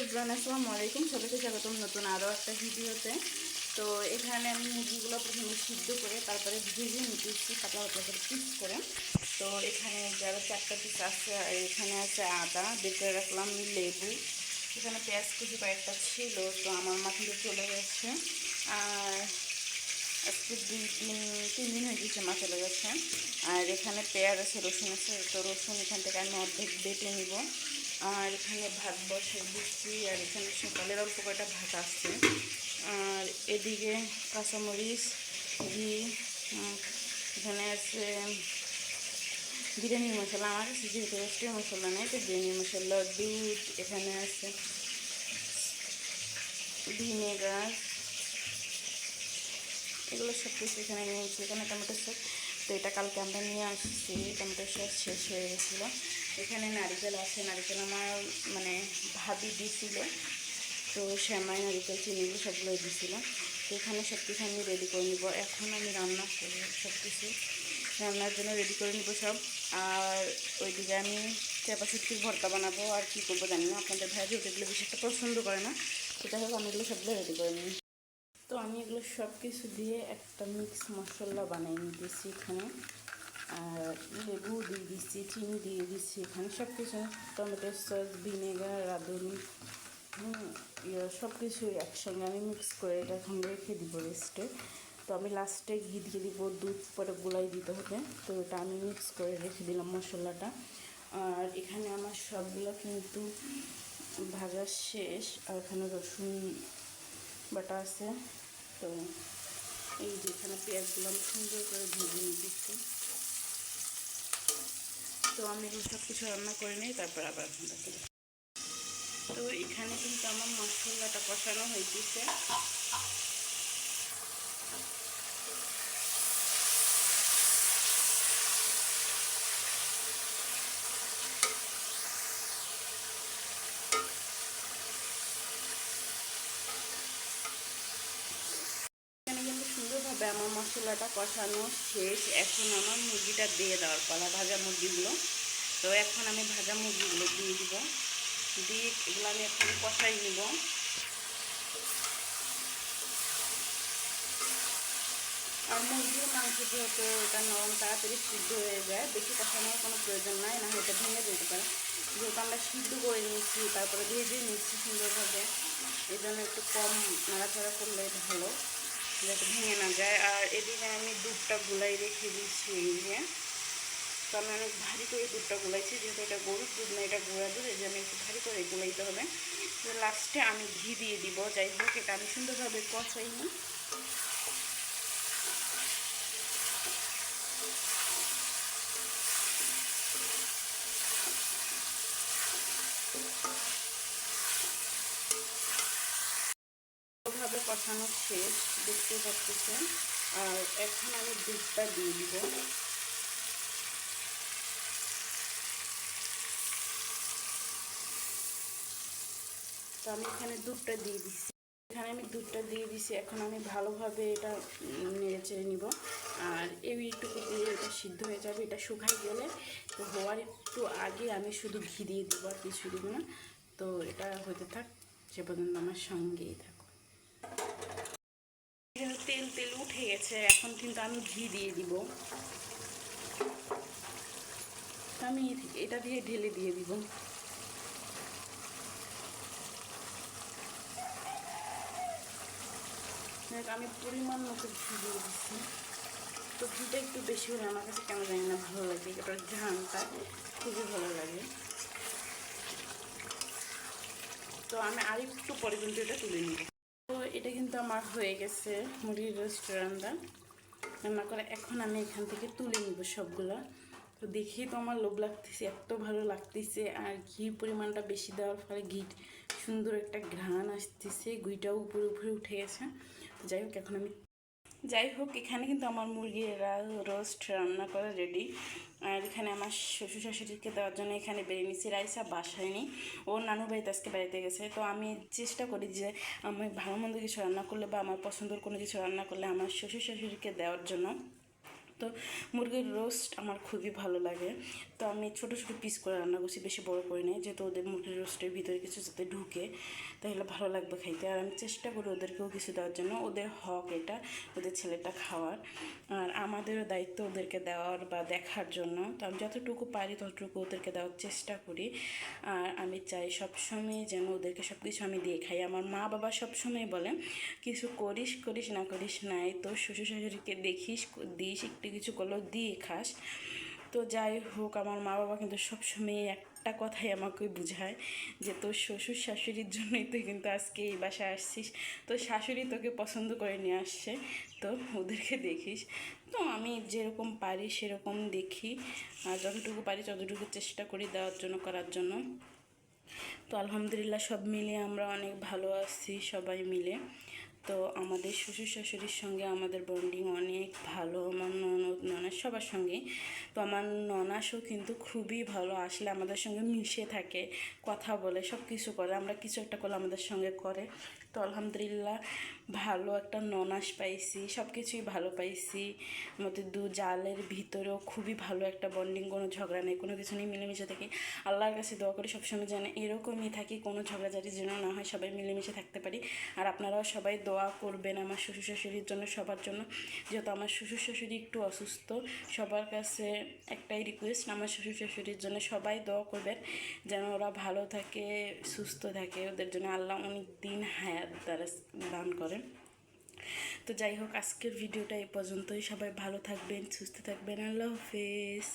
Everyone, আসসালামু আলাইকুম। সবাইকে স্বাগতম নতুন আরও একটা ভিডিওতে। তো এখানে আমি মুরগিগুলো প্রথমে সিদ্ধ করে তারপরে ভেজে নিতেছি পাতলা পাতলা করে পিস করে। তো এখানে যারা 4টা পিস আছে, আর এখানে আছে আদা, বের করে রাখলাম লেবু, এখানে পেঁয়াজ কুচি কয়েকটা ছিল, তো আমার মাথায় চলে গেছে। আর আজকে 3 দিন হয়ে গেছে মা চলে গেছে। আর এখানে পেঁয়াজ আছে, রসুন আছে, তো রসুন এখান থেকে আমি অর্ধেক বেটে নিব। আর এখানে ভাত বসাই দিচ্ছি, আর এখানে সকালের অল্প কয়টা ভাত আসছে। আর এদিকে কাঁচামরিচ, ঘি, এখানে আছে বিরিয়ানি মশলা। আমার কাছে যেহেতু এক্সট্রা মশলা নেই, তো বিরিয়ানি মশলা, দুধ, এখানে আছে ভিনেগার, এগুলো সব কিছু এখানে নিয়েছি। এখানে টমেটো সস, তো এটা কালকে আমরা নিয়ে আসছি, টমেটো সস শেষ হয়ে গেছিলো। এখানে নারিকেল আছে, নারিকেল আমার মানে ভাবি দিয়েছিল, তো শ্যামাই, নারিকেল, চিনিগুলো সবগুলো দিয়েছিল। তো এখানে সব কিছু আমি রেডি করে নিব। এখন আমি রান্না করব, সব কিছু রান্নার জন্য রেডি করে নিব সব। আর ওইদিকে আমি চেপা শুটকির ভর্তা বানাবো, আর কী করবো জানি না। আপনাদের ভাই যেহেতু এগুলো বেশি একটা পছন্দ করে না, সেটা হোক আমি এগুলো সবগুলো রেডি করে নিই। তো আমি এগুলো সব কিছু দিয়ে একটা মিক্স মশলা বানিয়ে নিতেছি এখানে। আর লেবু দিয়ে দিচ্ছি, চিনি দিয়ে দিচ্ছি, এখানে সব কিছু টমেটো সস, ভিনেগার, রাঁধুনি, সব কিছু একসঙ্গে আমি মিক্স করে এটা এখন রেখে দিব রেস্টে। তো আমি লাস্টে ঘি দিয়ে দিব, দুধ পরে গুলাই দিতে হবে। তো এটা আমি মিক্স করে রেখে দিলাম মশলাটা। আর এখানে আমার সবগুলো কিন্তু ভাজা শেষ। আর এখানে রসুন বাটা আছে। তো এই যে এখানে পেঁয়াজগুলো আমি সুন্দর করে ভেজে নিতেছি। তো আমি এগুলো সব কিছু রান্না করে নিই, তারপর আবার আপনাকে। তো এখানে কিন্তু আমার মশলাটা কষানো হয়েছে। এখানে কিন্তু সুন্দরভাবে আমার মশলাটা কষানো শেষ। এখন আমার মুরগিটা দিয়ে দেওয়ার পালা, ভাজা মুরগিগুলো। তো এখন আমি ভাজা মুরগিগুলো দিয়ে দিব, দিয়ে এগুলো আমি এখন কষাই নিব। আর মুরগির মাংস যেহেতু এটা নরম, তাড়াতাড়ি সিদ্ধ হয়ে যায়, বেশি কষানোর কোনো প্রয়োজন নাই, না হয় এটা ভেঙে যেতে পারে। যেহেতু আমরা সিদ্ধ করে নিয়েছি, তারপরে ভেজে নিচ্ছি সুন্দরভাবে, এই জন্য একটু কম নাড়াচাড়া করলে ভালো, যাতে ভেঙে না যায়। আর এদিকে আমি দুধটা গুলাই রেখে দিচ্ছি এই যে। তো আমি অনেক ভারী করে দুধটা গুলাইছি, যেহেতু এটা গরুর দুধ না, এটা গুঁড়া দুধ, এই জন্য একটু ভারী করে গুলাইতে হবে। তো লাস্টে আমি ঘি দিয়ে দিব। যাই হোক, এটা আমি সুন্দরভাবে কষাই নিই। ভাবে কষানো শেষ, দেখতে পাচ্ছেন। আর এখন আমি দুধটা দিয়ে দিব। তো আমি এখানে দুধটা দিয়ে দিচ্ছি। এখন আমি ভালোভাবে এটা নেড়ে চেড়ে নিব। আর এইটুকু দিয়ে এটা সিদ্ধ হয়ে যাবে। এটা শুকাই গেলে, তো হওয়ার একটু আগে আমি শুধু ঘি দিয়ে দিব, আর কিছু দিব না। তো এটা হতে থাক, সে পর্যন্ত আমার সঙ্গেই থাকো। তেল তেল উঠে গেছে, এখন কিন্তু আমি ঘি দিয়ে দিব। আমি এটা দিয়ে ঢেলে দিয়ে দিব। আমি পরিমাণ মতো ঘি দিয়ে দিচ্ছি। তো ঘিটা একটু বেশি হলে আমার কাছে কেন জানি না ভালো লাগে, এটার ঘ্রাণটা খুবই ভালো লাগে। তো আমি আরেকটু পরে কিন্তু এটা তুলে নিব। তো এটা কিন্তু আমার হয়ে গেছে মুরগির রেস্টুরেন্টটা রান্না করে। এখন আমি এখান থেকে তুলে নিব সবগুলো। তো দেখেই তো আমার লোভ লাগতেছে, এত ভালো লাগতেছে। আর ঘির পরিমাণটা বেশি দেওয়ার ফলে ঘি সুন্দর একটা ঘ্রাণ আসতেছে, ঘিটাও উপরে উপরে উঠে গেছে। তো যাই হোক এখানে কিন্তু আমার মুরগির রোস্ট রান্না করা রেডি। আর এখানে আমার শ্বশুর শাশুড়িকে দেওয়ার জন্য এখানে বেরিয়ে নিচ্ছি। রাইসা বাসায় নি, ও নানু বাড়িতে আজকে বাড়িতে গেছে। তো আমি চেষ্টা করি যে আমি ভালো মন্দ কিছু রান্না করলে বা আমার পছন্দের কোনো কিছু রান্না করলে আমার শ্বশুর শাশুড়িকে দেওয়ার জন্য। তো মুরগির রোস্ট আমার খুবই ভালো লাগে। তো আমি ছোটো ছোটো পিস করে রান্না করছি, বেশি বড় করে নিই, যেহেতু ওদের মুরগির রোস্টের ভিতরে কিছু যাতে ঢুকে, তাহলে ভালো লাগবে খাইতে। আর আমি চেষ্টা করি ওদেরকেও কিছু দেওয়ার জন্য, ওদের হক এটা, ওদের ছেলেটা খাওয়ার, আর আমাদেরও দায়িত্ব ওদেরকে দেওয়ার বা দেখার জন্য। তো আমি যতটুকু পারি ততটুকু ওদেরকে দেওয়ার চেষ্টা করি। আর আমি চাই সবসময় যেন ওদেরকে সব কিছু আমি দিয়ে খাই। আমার মা বাবা সবসময় বলে কিছু করিস করিস না করিস নাই, তো শ্বশুর শাশুড়িকে দেখিস দিস, একটু কিছু করলেও দিয়ে খাস। তো যাই হোক, আমার মা বাবা কিন্তু সবসময় একটা কথাই আমাকে বুঝায় যে তোর শ্বশুর শাশুড়ির জন্যই তুই কিন্তু আজকে এই বাসায় আসছিস, তো শাশুড়ি তোকে পছন্দ করে নিয়ে আসছে, তো ওদেরকে দেখিস। তো আমি যেরকম পারি সেরকম দেখি, আর যতটুকু পারি ততটুকু চেষ্টা করি দেওয়ার জন্য, করার জন্য। তো আলহামদুলিল্লাহ সব মিলিয়ে আমরা অনেক ভালো আছি সবাই মিলে। তো আমাদের শ্বশুর শাশুড়ির সঙ্গে আমাদের বন্ডিং অনেক ভালো, আমার ননদ ননাস সবার সঙ্গেই। তো আমার ননাসও কিন্তু খুবই ভালো, আসলে আমাদের সঙ্গে মিশে থাকে, কথা বলে, সব কিছু করে, আমরা কিছু একটা করলে আমাদের সঙ্গে করে। তো আলহামদুলিল্লাহ ভালো একটা ননাস পাইছি, সব কিছুই ভালো পাইছি। আমাদের দু জালের ভিতরেও খুবই ভালো একটা বন্ডিং, কোনো ঝগড়া নেই, কোনো কিছু নেই, মিলেমিশে থাকি। আল্লাহর কাছে দোয়া করি সবসময় যেন এরকমই থাকি, কোনো ঝগড়াঝাটি যেন না হয়, সবাই মিলেমিশে থাকতে পারি। আর আপনারাও সবাই দোয়া করবেন আমার শ্বশুর শাশুড়ির জন্য, সবার জন্য। যেহেতু আমার শ্বশুর শাশুড়ি একটু অসুস্থ, সবার কাছে একটাই রিকোয়েস্ট, আমার শ্বশুর শাশুড়ির জন্য সবাই দোয়া করবেন যেন ওরা ভালো থাকে, সুস্থ থাকে, ওদের জন্য আল্লাহ অনেক দিন হায়াত দান করেন। তো যাই হোক, আজকের ভিডিওটা এই পর্যন্তই। সবাই ভালো থাকবেন, সুস্থ থাকবেন। আল্লাহ হাফেজ।